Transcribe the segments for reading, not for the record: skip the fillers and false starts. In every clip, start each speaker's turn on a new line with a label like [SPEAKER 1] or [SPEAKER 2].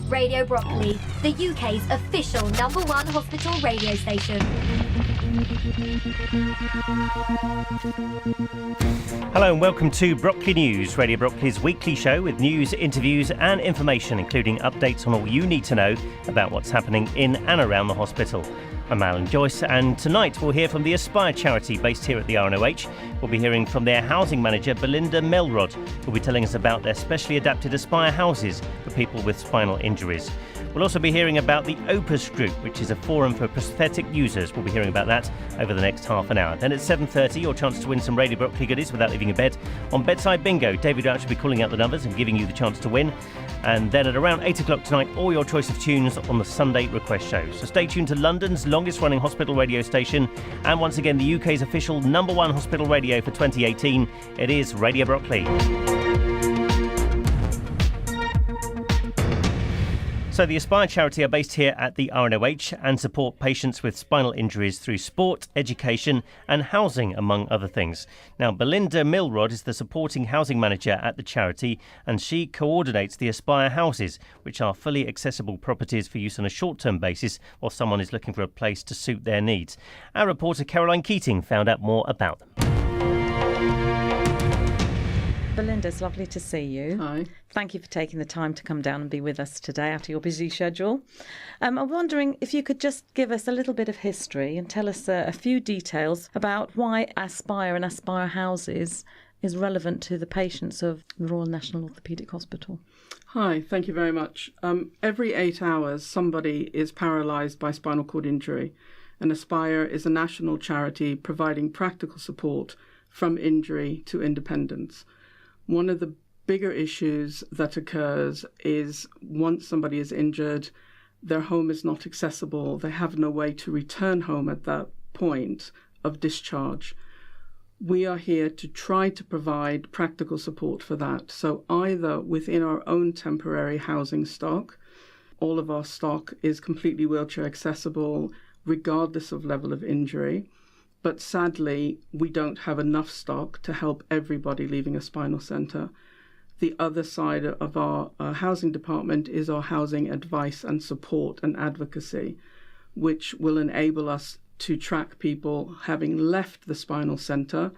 [SPEAKER 1] Radio Brockley, the UK's official #1 hospital radio station.
[SPEAKER 2] Hello and welcome to Brockley News, Radio Brockley's weekly show with news, interviews and information, including updates on all you need to know about what's happening in and around the hospital. I'm Alan Joyce, and tonight we'll hear from the Aspire charity based here at the RNOH. We'll be hearing from their housing manager, Belinda Melrod, who'll be telling us about their specially adapted Aspire houses for people with spinal injuries. We'll also be hearing about the OPUS group, which is a forum for prosthetic users. We'll be hearing about that over the next half an hour. Then at 7:30, your chance to win some Radio Brockley goodies without leaving your bed. On Bedside Bingo, David Rauch will be calling out the numbers and giving you the chance to win. And then at around 8 o'clock tonight, all your choice of tunes on the Sunday Request Show. So stay tuned to London's longest running hospital radio station, and once again the UK's official #1 hospital radio for 2018. It is Radio Brockley. So the Aspire charity are based here at the RNOH and support patients with spinal injuries through sport, education and housing, among other things. Now, Belinda Melrod is the supporting housing manager at the charity, and she coordinates the Aspire houses, which are fully accessible properties for use on a short-term basis while someone is looking for a place to suit their needs. Our reporter Caroline Keating found out more about them.
[SPEAKER 3] Belinda, it's lovely to see you.
[SPEAKER 4] Hi.
[SPEAKER 3] Thank you for taking the time to come down and be with us today after your busy schedule. I'm wondering if you could just give us a little bit of history and tell us a few details about why Aspire and Aspire Houses is relevant to the patients of the Royal National Orthopaedic Hospital.
[SPEAKER 4] Hi, thank you very much. Every 8 hours, somebody is paralysed by spinal cord injury, and Aspire is a national charity providing practical support from injury to independence. One of the bigger issues that occurs is once somebody is injured, their home is not accessible. They have no way to return home at that point of discharge. We are here to try to provide practical support for that. So either within our own temporary housing stock, all of our stock is completely wheelchair accessible regardless of level of injury. But sadly, we don't have enough stock to help everybody leaving a spinal centre. The other side of our housing department is our housing advice and support and advocacy, which will enable us to track people having left the spinal centre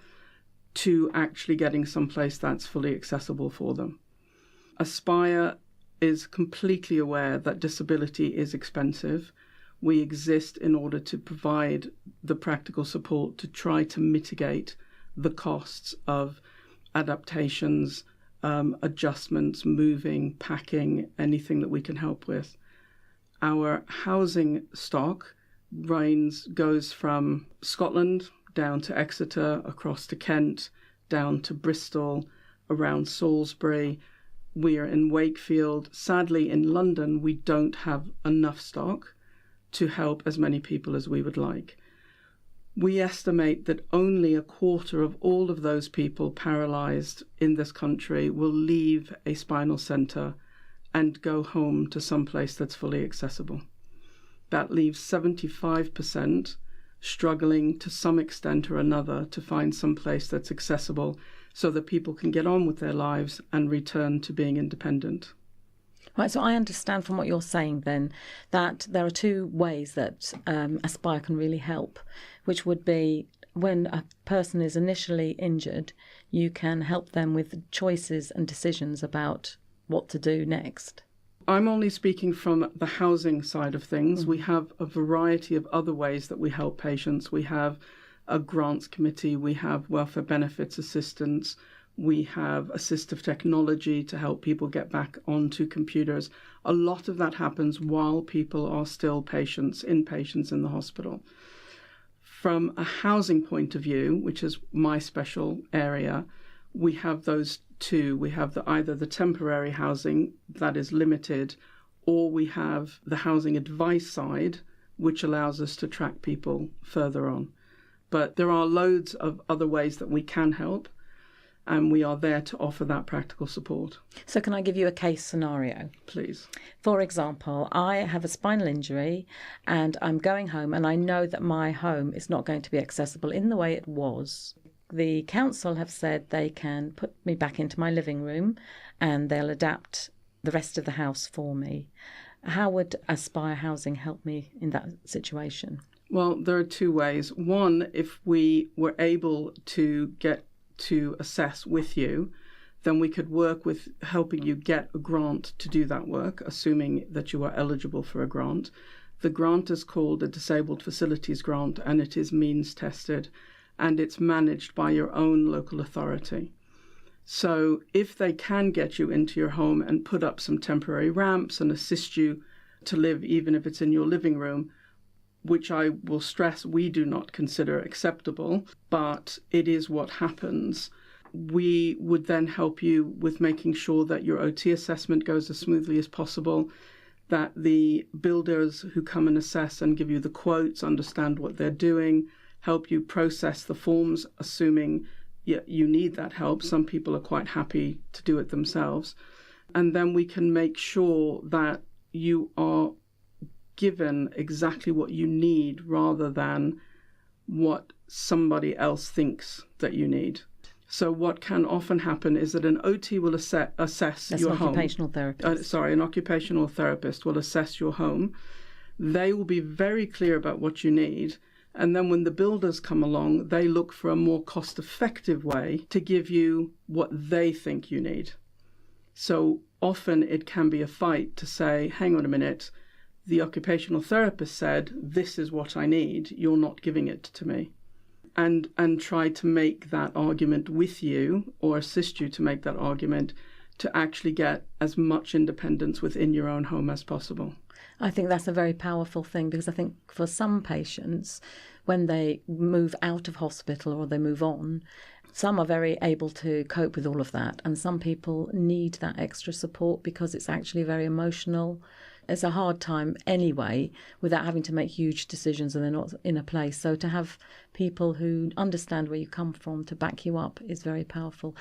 [SPEAKER 4] to actually getting someplace that's fully accessible for them. Aspire is completely aware that disability is expensive. We exist in order to provide the practical support to try to mitigate the costs of adaptations, adjustments, moving, packing, anything that we can help with. Our housing stock goes from Scotland down to Exeter, across to Kent, down to Bristol, around Salisbury. We are in Wakefield. Sadly, in London, we don't have enough stock to help as many people as we would like. We estimate that only a quarter of all of those people paralysed in this country will leave a spinal centre and go home to some place that's fully accessible. That leaves 75% struggling to some extent or another to find some place that's accessible so that people can get on with their lives and return to being independent.
[SPEAKER 3] Right, so I understand from what you're saying then that there are two ways that Aspire can really help, which would be when a person is initially injured, you can help them with choices and decisions about what to do next.
[SPEAKER 4] I'm only speaking from the housing side of things. We have a variety of other ways that we help patients. We have a grants committee, we have welfare benefits assistance, we have assistive technology to help people get back onto computers. A lot of that happens while people are still inpatients in the hospital. From a housing point of view, which is my special area, we have those two. We have either the temporary housing that is limited, or we have the housing advice side, which allows us to track people further on. But there are loads of other ways that we can help, and we are there to offer that practical support.
[SPEAKER 3] So can I give you a case scenario?
[SPEAKER 4] Please.
[SPEAKER 3] For example, I have a spinal injury and I'm going home and I know that my home is not going to be accessible in the way it was. The council have said they can put me back into my living room and they'll adapt the rest of the house for me. How would Aspire Housing help me in that situation?
[SPEAKER 4] Well, there are two ways. One, if we were able to get to assess with you, then we could work with helping you get a grant to do that work, assuming that you are eligible for a grant. The grant is called a Disabled Facilities Grant, and it is means tested, and it's managed by your own local authority. So if they can get you into your home and put up some temporary ramps and assist you to live, even if it's in your living room, which I will stress we do not consider acceptable, but it is what happens, we would then help you with making sure that your OT assessment goes as smoothly as possible, that the builders who come and assess and give you the quotes understand what they're doing, help you process the forms, assuming you need that help. Some people are quite happy to do it themselves. And then we can make sure that you are given exactly what you need rather than what somebody else thinks that you need. So what can often happen is that an OT will assess your home.
[SPEAKER 3] An occupational therapist.
[SPEAKER 4] An occupational therapist will assess your home. They will be very clear about what you need. And then when the builders come along, they look for a more cost-effective way to give you what they think you need. So often it can be a fight to say, hang on a minute, the occupational therapist said, this is what I need, you're not giving it to me. And try to make that argument with you or assist you to make that argument to actually get as much independence within your own home as possible.
[SPEAKER 3] I think that's a very powerful thing, because I think for some patients, when they move out of hospital or they move on, some are very able to cope with all of that, and some people need that extra support because it's actually very emotional. It's a hard time anyway without having to make huge decisions and they're not in a place. So to have people who understand where you come from to back you up is very powerful.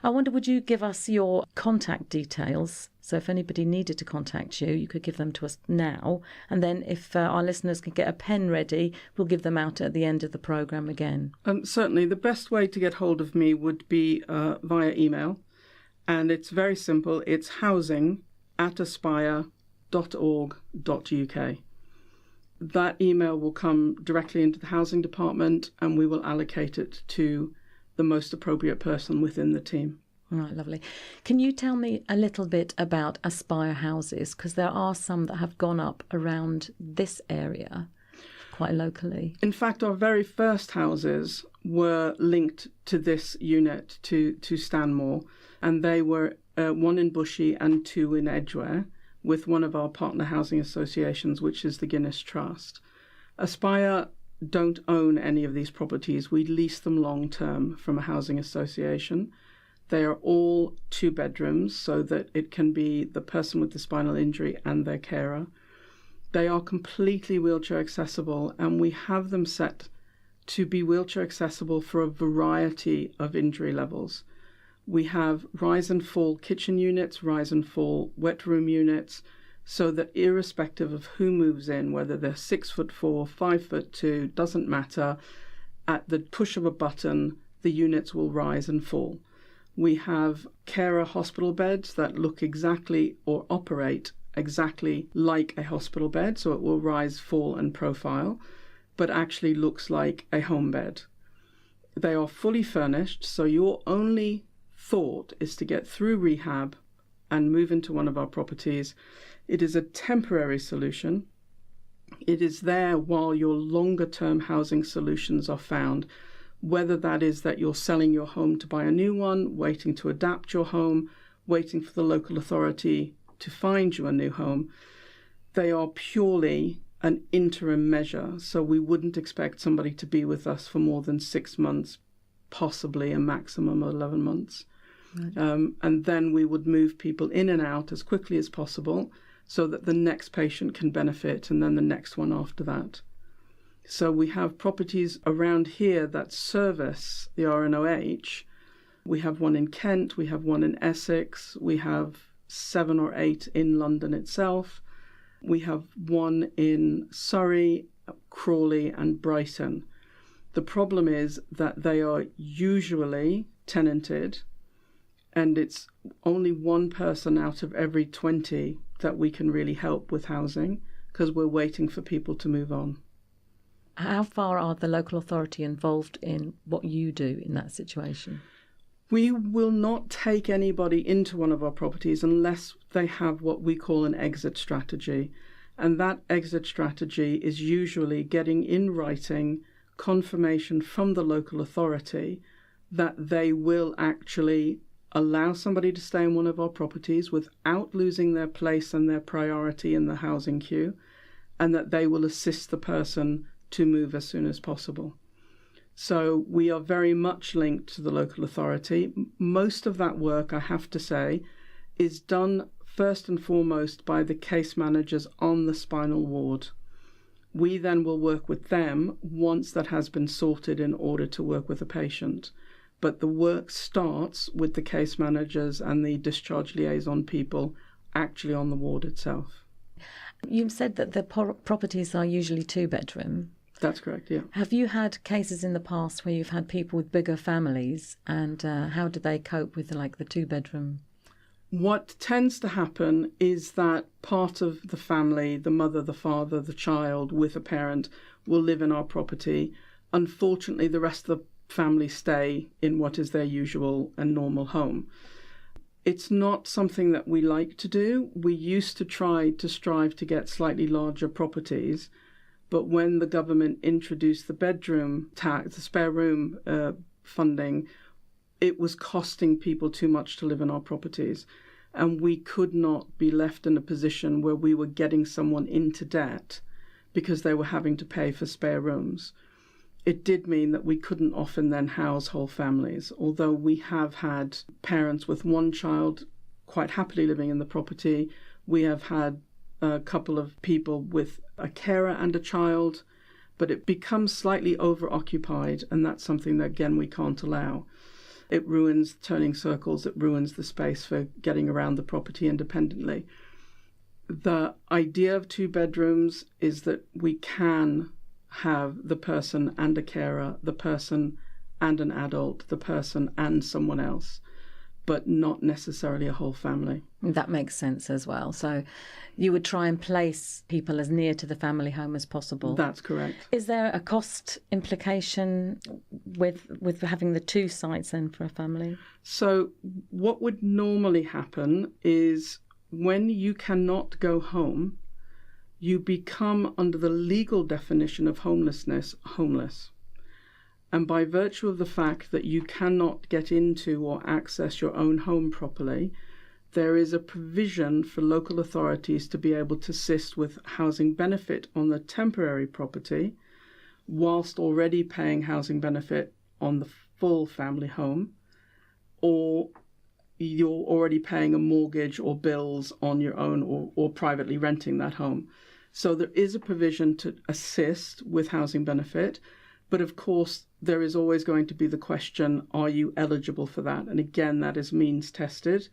[SPEAKER 3] I wonder, would you give us your contact details? So if anybody needed to contact you, you could give them to us now. And then if our listeners can get a pen ready, we'll give them out at the end of the programme again.
[SPEAKER 4] Certainly. The best way to get hold of me would be via email. And it's very simple. It's housing@aspire.org.uk. That email will come directly into the housing department and we will allocate it to the most appropriate person within the team.
[SPEAKER 3] All right, lovely. Can you tell me a little bit about Aspire houses? Because there are some that have gone up around this area quite locally.
[SPEAKER 4] In fact, our very first houses were linked to this unit, to Stanmore, and they were one in Bushy and two in Edgware, with one of our partner housing associations, which is the Guinness Trust. Aspire don't own any of these properties. We lease them long term from a housing association. They are all 2 bedrooms so that it can be the person with the spinal injury and their carer. They are completely wheelchair accessible, and we have them set to be wheelchair accessible for a variety of injury levels. We have rise and fall kitchen units, rise and fall wet room units, so that irrespective of who moves in, whether they're 6'4", 5'2", doesn't matter, at the push of a button, the units will rise and fall. We have carer hospital beds that look exactly or operate exactly like a hospital bed, so it will rise, fall and profile, but actually looks like a home bed. They are fully furnished, so your only thought is to get through rehab and move into one of our properties. It is a temporary solution. It is there while your longer term housing solutions are found, whether that is that you're selling your home to buy a new one, waiting to adapt your home, waiting for the local authority to find you a new home. They are purely an interim measure, so we wouldn't expect somebody to be with us for more than 6 months, possibly a maximum of 11 months. Right. And then we would move people in and out as quickly as possible so that the next patient can benefit, and then the next one after that. So we have properties around here that service the RNOH. We have one in Kent, we have one in Essex, we have 7 or 8 in London itself. We have one in Surrey, Crawley and Brighton. The problem is that they are usually tenanted, And it's only one person out of every 20 that we can really help with housing, because we're waiting for people to move on.
[SPEAKER 3] How far are the local authority involved in what you do in that situation?
[SPEAKER 4] We will not take anybody into one of our properties unless they have what we call an exit strategy. And that exit strategy is usually getting in writing confirmation from the local authority that they will actually allow somebody to stay in one of our properties without losing their place and their priority in the housing queue, and that they will assist the person to move as soon as possible. So we are very much linked to the local authority. Most of that work, I have to say, is done first and foremost by the case managers on the spinal ward. We then will work with them once that has been sorted in order to work with a patient. But the work starts with the case managers and the discharge liaison people actually on the ward itself.
[SPEAKER 3] You said that the properties are usually 2-bedroom.
[SPEAKER 4] That's correct, yeah.
[SPEAKER 3] Have you had cases in the past where you've had people with bigger families, and how do they cope with the 2-bedroom?
[SPEAKER 4] What tends to happen is that part of the family, the mother, the father, the child with a parent, will live in our property. Unfortunately, the rest of the family stay in what is their usual and normal home. It's not something that we like to do. We used to try to strive to get slightly larger properties, but when the government introduced the bedroom tax, the spare room funding, it was costing people too much to live in our properties. And we could not be left in a position where we were getting someone into debt because they were having to pay for spare rooms. It did mean that we couldn't often then house whole families, although we have had parents with one child quite happily living in the property. We have had a couple of people with a carer and a child, but it becomes slightly over-occupied, and that's something that, again, we can't allow. It ruins turning circles, it ruins the space for getting around the property independently. The idea of 2 bedrooms is that we can have the person and a carer, the person and an adult, the person and someone else, but not necessarily a whole family.
[SPEAKER 3] That makes sense as well. So you would try and place people as near to the family home as possible.
[SPEAKER 4] That's correct.
[SPEAKER 3] Is there a cost implication with having the 2 sites then for a family?
[SPEAKER 4] So what would normally happen is when you cannot go home, you become, under the legal definition of homelessness, homeless. And by virtue of the fact that you cannot get into or access your own home properly, there is a provision for local authorities to be able to assist with housing benefit on the temporary property, whilst already paying housing benefit on the full family home, or you're already paying a mortgage or bills on your own, or privately renting that home. So there is a provision to assist with housing benefit, but of course there is always going to be the question, are you eligible for that? And again, that is means tested,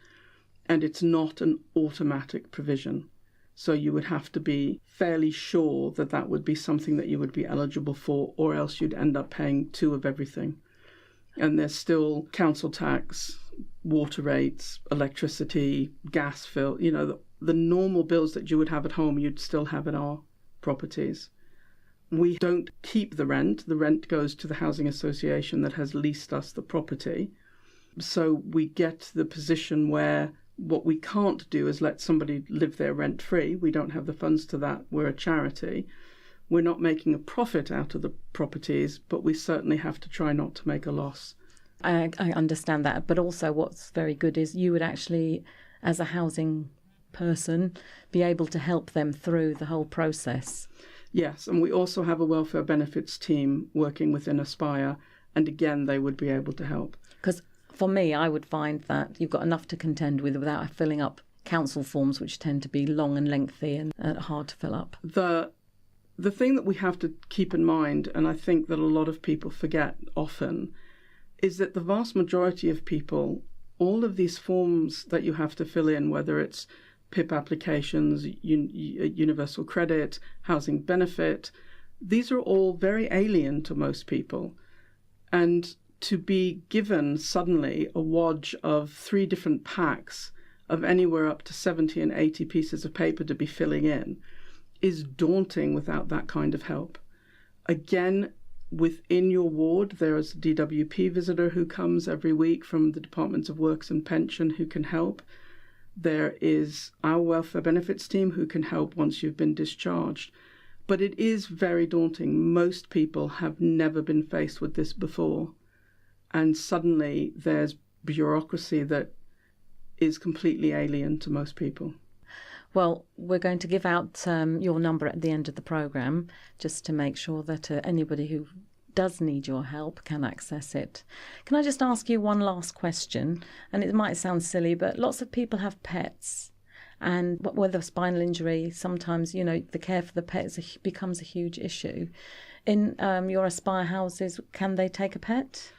[SPEAKER 4] and it's not an automatic provision. So you would have to be fairly sure that that would be something that you would be eligible for, or else you'd end up paying 2 of everything. And there's still council tax, water rates, electricity, gas bill, the normal bills that you would have at home, you'd still have in our properties. We don't keep the rent. The rent goes to the housing association that has leased us the property. So we get to the position where what we can't do is let somebody live there rent-free. We don't have the funds to that. We're a charity. We're not making a profit out of the properties, but we certainly have to try not to make a loss.
[SPEAKER 3] I understand that, but also what's very good is you would actually, as a housing person, be able to help them through the whole process.
[SPEAKER 4] Yes, and we also have a welfare benefits team working within Aspire, and again, they would be able to help.
[SPEAKER 3] Because for me, I would find that you've got enough to contend with without filling up council forms, which tend to be long and lengthy and hard to fill up.
[SPEAKER 4] The thing that we have to keep in mind, and I think that a lot of people forget often, is that the vast majority of people, all of these forms that you have to fill in, whether it's PIP applications, universal credit, housing benefit, these are all very alien to most people. And to be given suddenly a wodge of 3 different packs of anywhere up to 70 and 80 pieces of paper to be filling in is daunting without that kind of help. Again, within your ward, there is a DWP visitor who comes every week from the Department of Works and Pension who can help. There is our welfare benefits team who can help once you've been discharged. But it is very daunting. Most people have never been faced with this before. And suddenly there's bureaucracy that is completely alien to most people.
[SPEAKER 3] Well, we're going to give out your number at the end of the programme, just to make sure that anybody who does need your help can access it. Can I just ask you one last question? And it might sound silly, but lots of people have pets. And with a spinal injury, sometimes, the care for the pet becomes a huge issue. In your Aspire houses, can they take a pet?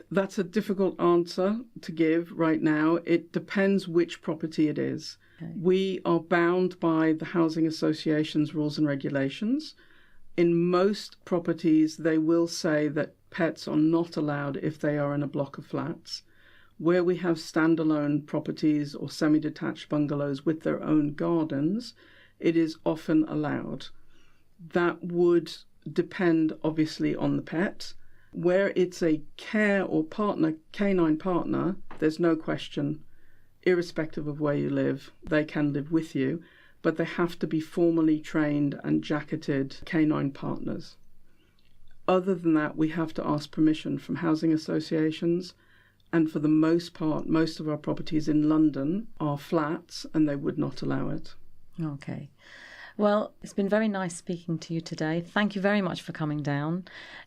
[SPEAKER 4] That's a difficult answer to give right now. It depends which property it is. Okay. We are bound by the Housing Association's rules and regulations. In most properties, they will say that pets are not allowed if they are in a block of flats. Where we have standalone properties or semi-detached bungalows with their own gardens, it is often allowed. That would depend, obviously, on the pet. Where it's a care or canine partner, there's no question. Irrespective of where you live, they can live with you, but they have to be formally trained and jacketed canine partners. Other than that, we have to ask permission from housing associations, and for the most part, most of our properties in London are flats, and they would not allow it.
[SPEAKER 3] Okay. Well, it's been very nice speaking to you today. Thank you very much for coming down.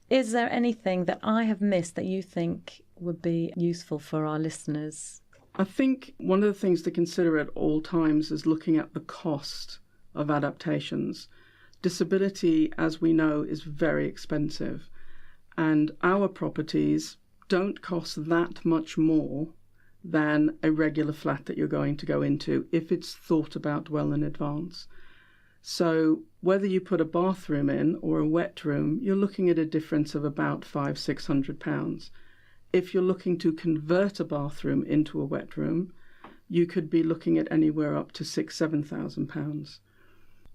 [SPEAKER 3] Is there anything that I have missed that you think would be useful for our listeners?
[SPEAKER 4] I think one of the things to consider at all times is looking at the cost of adaptations. Disability, as we know, is very expensive, and our properties don't cost that much more than a regular flat that you're going to go into if it's thought about well in advance. So whether you put a bathroom in or a wet room, you're looking at a difference of about £500-600. If you're looking to convert a bathroom into a wet room, you could be looking at anywhere up to £6,000-7,000.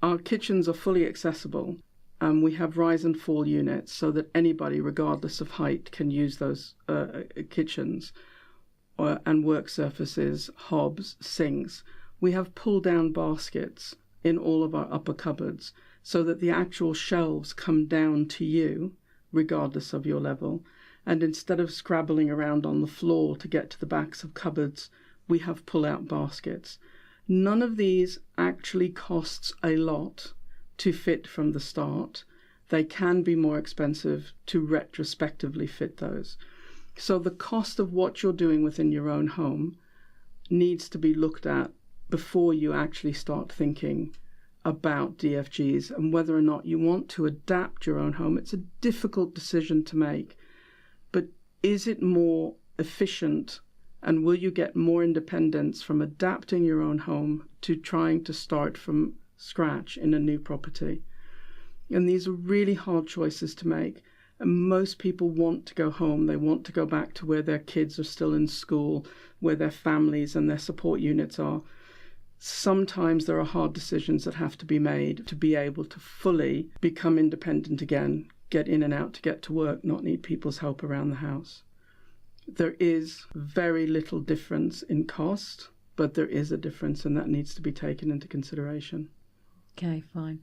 [SPEAKER 4] Our kitchens are fully accessible. We have rise and fall units so that anybody, regardless of height, can use those kitchens and work surfaces, hobs, sinks. We have pull-down baskets in all of our upper cupboards so that the actual shelves come down to you, regardless of your level. And instead of scrabbling around on the floor to get to the backs of cupboards, we have pull-out baskets. None of these actually costs a lot to fit from the start. They can be more expensive to retrospectively fit those. So the cost of what you're doing within your own home needs to be looked at before you actually start thinking about DFGs and whether or not you want to adapt your own home. It's a difficult decision to make. But is it more efficient, and will you get more independence from adapting your own home to trying to start from scratch in a new property? And these are really hard choices to make. And most people want to go home. They want to go back to where their kids are still in school, where their families and their support units are. Sometimes there are hard decisions that have to be made to be able to fully become independent again, get in and out to get to work, not need people's help around the house. There is very little difference in cost, but there is a difference, and that needs to be taken into consideration.
[SPEAKER 3] Okay, fine.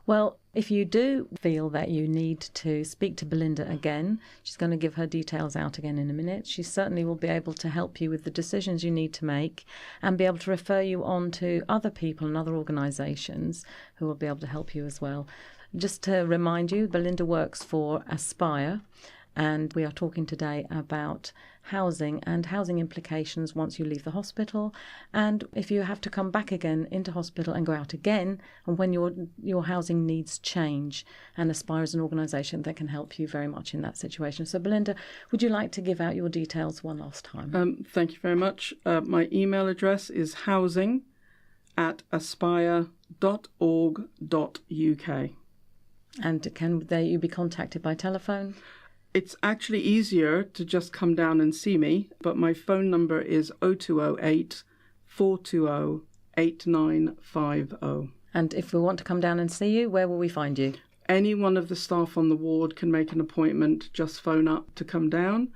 [SPEAKER 3] Well, if you do feel that you need to speak to Belinda again, she's going to give her details out again in a minute. She certainly will be able to help you with the decisions you need to make and be able to refer you on to other people and other organisations who will be able to help you as well. Just to remind you, Belinda works for Aspire, and we are talking today about housing and housing implications once you leave the hospital, and if you have to come back again into hospital and go out again, and when your housing needs change. And Aspire is an organisation that can help you very much in that situation. So Belinda, would you like to give out your details one last time?
[SPEAKER 4] Thank you very much. My email address is housing@aspire.org.uk.
[SPEAKER 3] And can you be contacted by telephone?
[SPEAKER 4] It's actually easier to just come down and see me, but my phone number is 0208 420 8950.
[SPEAKER 3] And if we want to come down and see you, where will we find you?
[SPEAKER 4] Any one of the staff on the ward can make an appointment, just phone up to come down.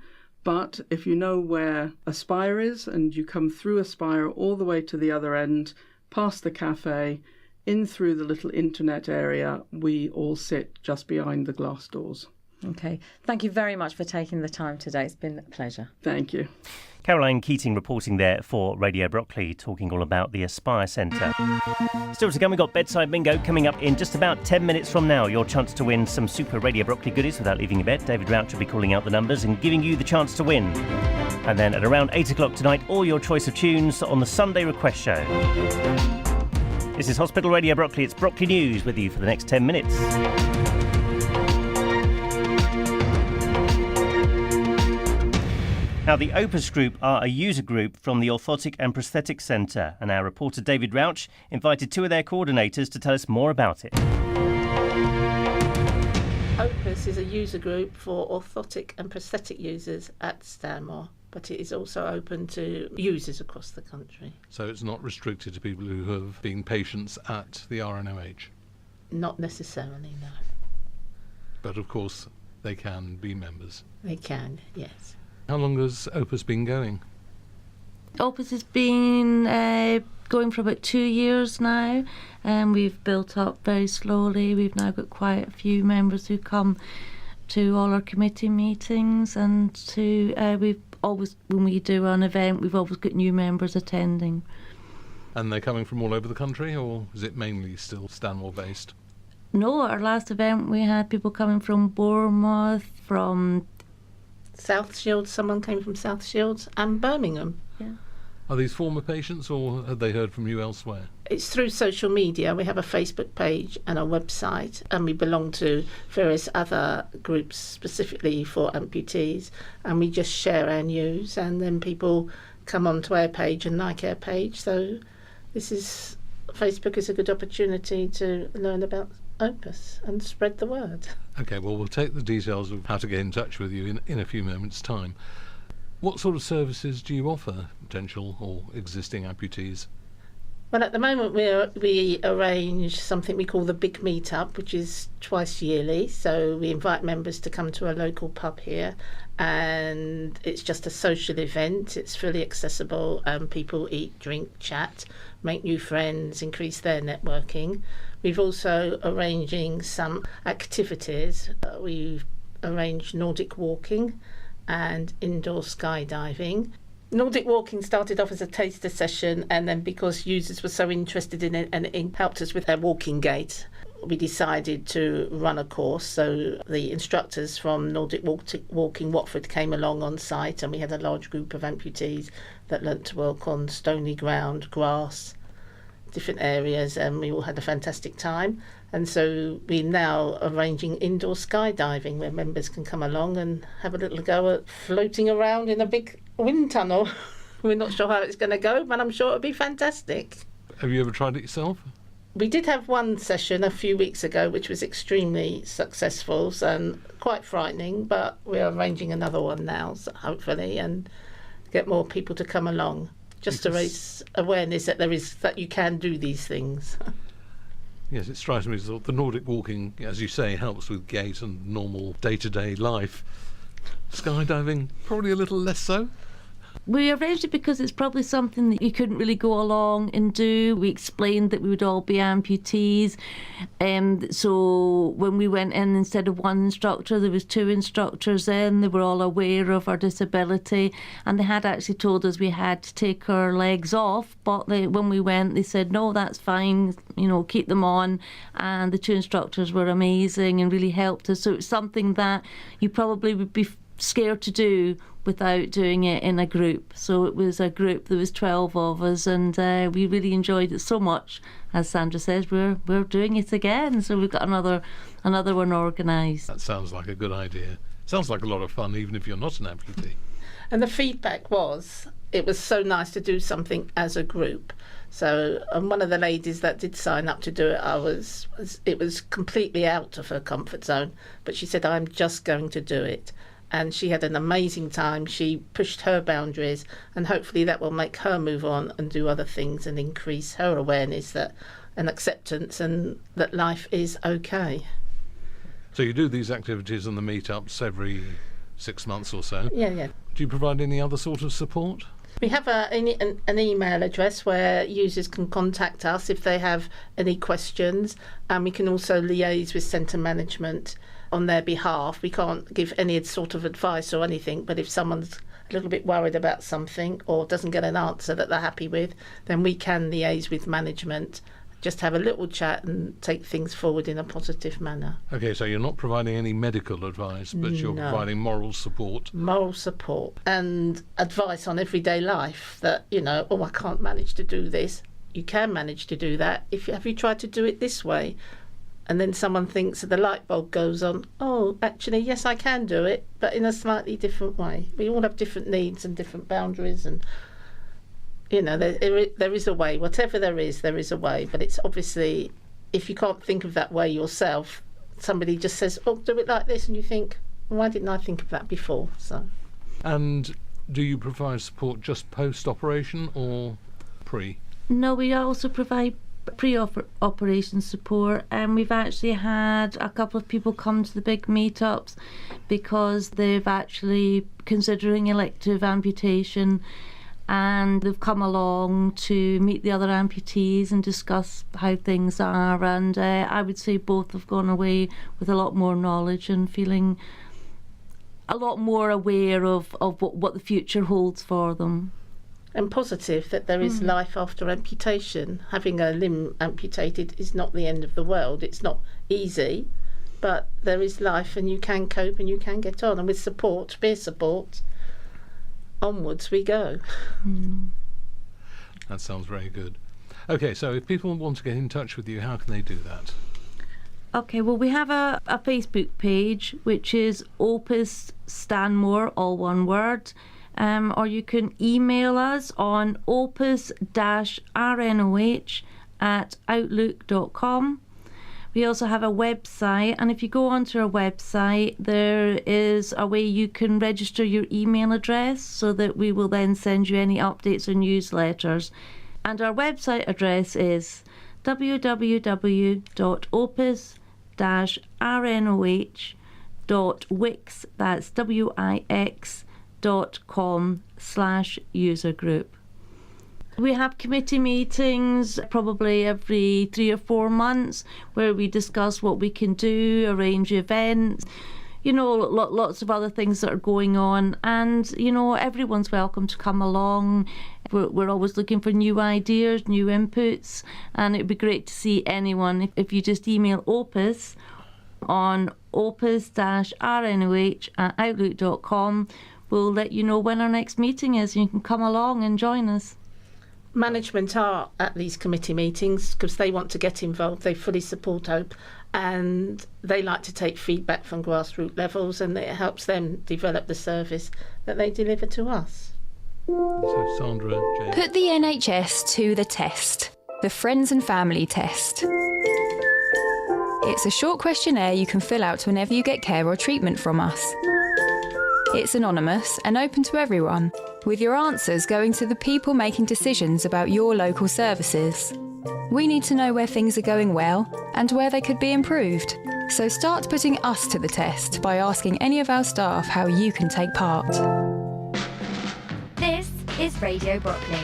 [SPEAKER 4] But if you know where Aspire is and you come through Aspire all the way to the other end, past the cafe, in through the little internet area, we all sit just behind the glass doors.
[SPEAKER 3] Okay. Thank you very much for taking the time today. It's been a pleasure.
[SPEAKER 4] Thank you.
[SPEAKER 2] Caroline Keating reporting there for Radio Brockley, talking all about the Aspire Centre. Still to come, we've got Bedside Bingo coming up in just about 10 minutes from now. Your chance to win some super Radio Brockley goodies without leaving your bed. David Rauch will be calling out the numbers and giving you the chance to win. And then at around 8 o'clock tonight, all your choice of tunes on the Sunday Request Show. This is Hospital Radio Brockley. It's Brockley News with you for the next 10 minutes. Now, the OPUS group are a user group from the Orthotic and Prosthetic Centre, and our reporter David Rauch invited two of their coordinators to tell us more about it.
[SPEAKER 5] OPUS is a user group for orthotic and prosthetic users at Stanmore, but it is also open to users across the country.
[SPEAKER 6] So it's not restricted to people who have been patients at the RNOH?
[SPEAKER 5] Not necessarily, no.
[SPEAKER 6] But of course, they can be members.
[SPEAKER 5] They can, yes.
[SPEAKER 6] How long has OPUS been going?
[SPEAKER 7] OPUS has been going for about 2 years now, and we've built up very slowly. We've now got quite a few members who come to all our committee meetings, and we've always, when we do an event, we've always got new members attending.
[SPEAKER 6] And they're coming from all over the country, or is it mainly still Stanmore based?
[SPEAKER 7] No, our last event we had people coming from Bournemouth, from
[SPEAKER 5] South Shields, someone came from South Shields, and Birmingham.
[SPEAKER 7] Yeah.
[SPEAKER 6] Are these former patients, or have they heard from you elsewhere?
[SPEAKER 5] It's through social media. We have a Facebook page and a website, and we belong to various other groups specifically for amputees, and we just share our news, and then people come onto our page and like our page. So Facebook is a good opportunity to learn about OPUS and spread the word.
[SPEAKER 6] Okay, well, we'll take the details of how to get in touch with you in a few moments' time. What sort of services do you offer potential or existing amputees?
[SPEAKER 5] Well, at the moment we arrange something we call the Big Meetup, which is twice yearly. So we invite members to come to a local pub here, and it's just a social event. It's fully accessible, and people eat, drink, chat, make new friends, increase their networking. We've also arranging some activities. We've arranged Nordic walking and indoor skydiving. Nordic walking started off as a taster session, and then because users were so interested in it and it helped us with their walking gait, we decided to run a course. So the instructors from Nordic Walking Watford came along on site, and we had a large group of amputees that learnt to walk on stony ground, grass, different areas, and we all had a fantastic time. And so we're now arranging indoor skydiving, where members can come along and have a little go at floating around in a big wind tunnel. We're not sure how it's going to go, but I'm sure it'll be fantastic.
[SPEAKER 6] Have you ever tried it yourself?
[SPEAKER 5] We did have one session a few weeks ago which was extremely successful and quite frightening, but we're arranging another one now, so hopefully, and get more people to come along, just to raise awareness that you can do these things.
[SPEAKER 6] Yes, it strikes me as the Nordic walking, as you say, helps with gait and normal day-to-day life. Skydiving, probably a little less so.
[SPEAKER 7] We arranged it because it's probably something that you couldn't really go along and do. We explained that we would all be amputees. So when we went in, instead of one instructor, there was two instructors in. They were all aware of our disability, and they had actually told us we had to take our legs off. But when we went, they said, no, that's fine, keep them on. And the two instructors were amazing and really helped us. So it's something that you probably would be scared to do without doing it in a group. So it was a group, there was 12 of us, and we really enjoyed it so much. As Sandra says, we're doing it again, so we've got another one organised.
[SPEAKER 6] That sounds like a good idea. Sounds like a lot of fun, even if you're not an amputee.
[SPEAKER 5] And the feedback was, it was so nice to do something as a group. So, and one of the ladies that did sign up to do it, it was completely out of her comfort zone, but she said, I'm just going to do it. and she had an amazing time. She pushed her boundaries, and hopefully that will make her move on and do other things and increase her awareness that and acceptance, and that life is okay.
[SPEAKER 6] So you do these activities and the meetups every 6 months or so.
[SPEAKER 5] Yeah.
[SPEAKER 6] Do you provide any other sort of support?
[SPEAKER 5] We have an email address where users can contact us if they have any questions, and we can also liaise with centre management on their behalf. We can't give any sort of advice or anything, but if someone's a little bit worried about something or doesn't get an answer that they're happy with, then we can liaise with management, just have a little chat and take things forward in a positive manner.
[SPEAKER 6] Okay, so you're not providing any medical advice, but you're providing moral support.
[SPEAKER 5] Moral support and advice on everyday life that, I can't manage to do this. You can manage to do that. Have you tried to do it this way? And then someone thinks that the light bulb goes on, oh, actually, yes, I can do it, but in a slightly different way. We all have different needs and different boundaries, and there is a way. Whatever there is a way. But it's obviously, if you can't think of that way yourself, somebody just says, oh, do it like this, and you think, why didn't I think of that before? So.
[SPEAKER 6] And do you provide support just post-operation or pre?
[SPEAKER 7] No, we also provide pre-operation support, and we've actually had a couple of people come to the big meetups because they've actually considering elective amputation, and they've come along to meet the other amputees and discuss how things are, and I would say both have gone away with a lot more knowledge and feeling a lot more aware of what the future holds for them.
[SPEAKER 5] And positive that there is life after amputation. Having a limb amputated is not the end of the world. It's not easy, but there is life, and you can cope and you can get on. And with support, peer support, onwards we go.
[SPEAKER 6] That sounds very good. Okay, so if people want to get in touch with you, how can they do that?
[SPEAKER 7] Okay, well, we have a Facebook page, which is OPUS Stanmore, all one word. Or you can email us on opus-rnoh@outlook.com. We also have a website, and if you go onto our website, there is a way you can register your email address so that we will then send you any updates or newsletters. And our website address is www.opus-rnoh.wix, that's wix.com/user group. We have committee meetings probably every 3 or 4 months where we discuss what we can do, arrange events, lots of other things that are going on, and everyone's welcome to come along. We're always looking for new ideas, new inputs, and it'd be great to see anyone. If you just email Opus on opus-rnoh@outlook.com, we'll let you know when our next meeting is, and you can come along and join us.
[SPEAKER 5] Management are at these committee meetings because they want to get involved. They fully support HOPE, and they like to take feedback from grassroots levels, and it helps them develop the service that they deliver to us.
[SPEAKER 6] So Sandra, Jane.
[SPEAKER 8] Put the NHS to the test. The Friends and Family Test. It's a short questionnaire you can fill out whenever you get care or treatment from us. It's anonymous and open to everyone, with your answers going to the people making decisions about your local services. We need to know where things are going well and where they could be improved. So start putting us to the test by asking any of our staff how you can take part.
[SPEAKER 1] This is Radio Brockley.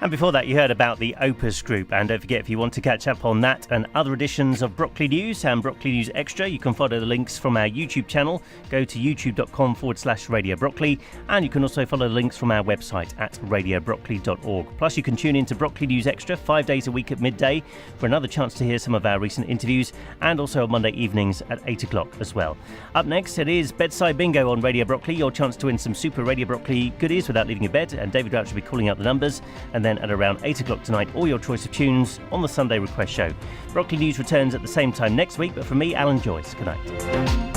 [SPEAKER 2] And before that, you heard about the Opus Group. And don't forget, if you want to catch up on that and other editions of Brockley News and Brockley News Extra, you can follow the links from our YouTube channel. Go to youtube.com/Radio Brockley. And you can also follow the links from our website at radiobrockley.org. Plus, you can tune in to Brockley News Extra 5 days a week at midday for another chance to hear some of our recent interviews, and also on Monday evenings at 8 o'clock as well. Up next, it is Bedside Bingo on Radio Brockley, your chance to win some super Radio Brockley goodies without leaving your bed. And David Rauch will be calling out the numbers. And then at around 8 o'clock tonight, all your choice of tunes on the Sunday Request Show. Brockley News returns at the same time next week, but from me, Alan Joyce. Good night.